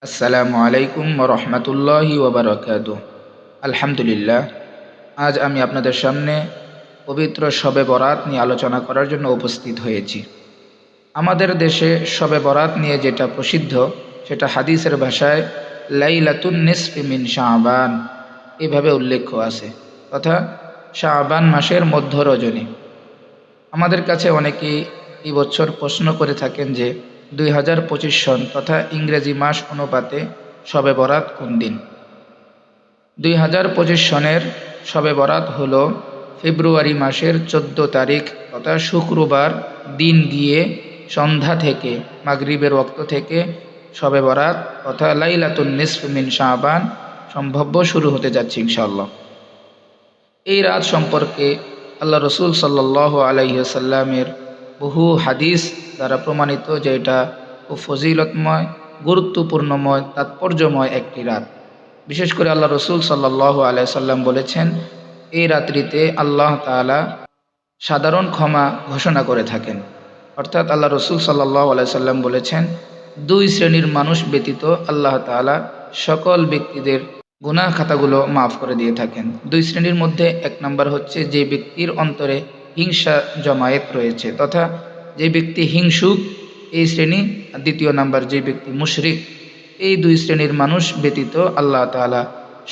আসসালামু আলাইকুম ওরহমতুল্লাহি ওবরাকাতুহ। আলহামদুলিল্লাহ, আজ আমি আপনাদের সামনে পবিত্র শবে বরাত নিয়ে আলোচনা করার জন্য উপস্থিত হয়েছি। আমাদের দেশে শবে বরাত নিয়ে যেটা প্রসিদ্ধ সেটা হাদিসের ভাষায় লাইলাতুন নিসফি মিন শাবান এভাবে উল্লেখ আছে, তথা শাবান মাসের মধ্য রজনী। আমাদের কাছে অনেকেই এই বছর প্রশ্ন করে থাকেন যে 2025 সন তথা ইংরেজি মাস অনুপাতে শবে বরাত কোন দিন। 2025 সনের শবে বরাত হল ফেব্রুয়ারি মাসের 14 তারিখ তথা শুক্রবার দিন গিয়ে সন্ধ্যা থেকে মাগরিবের ওয়াক্ত থেকে শবে বরাত তথা লাইলাতুন নিসফ মিন শাবান সম্ভাব্য শুরু হতে যাচ্ছে ইনশাআল্লাহ। এই রাত সম্পর্কে আল্লাহ রসুল সাল্লাল্লাহু আলাইহি ওয়াসাল্লামের বহু হাদিস দ্বারা প্রমাণিত যে এটা খুব ফজিলতময়, গুরুত্বপূর্ণময়, তাৎপর্যময় একটি রাত। বিশেষ করে আল্লাহ রসুল সাল্লাল্লাহু আলাইহি ওয়াসাল্লাম বলেছেন, এই রাত্রিতে আল্লাহ তাআলা সাধারণ ক্ষমা ঘোষণা করে থাকেন। অর্থাৎ আল্লাহ রসুল সাল্লাল্লাহু আলাইহি ওয়াসাল্লাম বলেছেন, দুই শ্রেণীর মানুষ ব্যতীত আল্লাহ তাআলা সকল ব্যক্তিদের গুনাহ খাতাগুলো মাফ করে দিয়ে থাকেন। দুই শ্রেণীর মধ্যে এক নম্বর হচ্ছে যে ব্যক্তির অন্তরে হিংসা জমায়েত রয়েছে তথা যে ব্যক্তি হিংসুক, এই শ্রেণী। দ্বিতীয় নাম্বার যে ব্যক্তি মুশরিক। এই দুই শ্রেণীর মানুষ ব্যতীত আল্লাহ তাআলা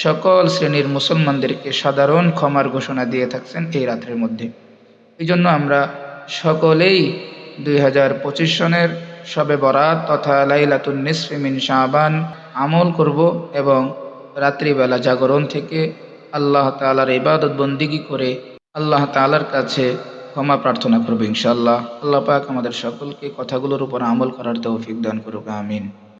সকল শ্রেণীর মুসলমানদেরকে সাধারণ ক্ষমার ঘোষণা দিয়ে থাকছেন এই রাত্রের মধ্যে। এই জন্য আমরা সকলেই 2025 সনের শবে বরাত তথা লাইলাতুন নিসফি মিন শাবান আমল করব এবং রাত্রিবেলা জাগরণ থেকে আল্লাহ তাআলার ইবাদত বন্দিগি করে আল্লাহ তাআলার কাছে ক্ষমা প্রার্থনা করব ইনশাআল্লাহ। আল্লাহ পাক আমাদের সকলকে কথাগুলোর উপর আমল করার তৌফিক দান করুক, আমিন।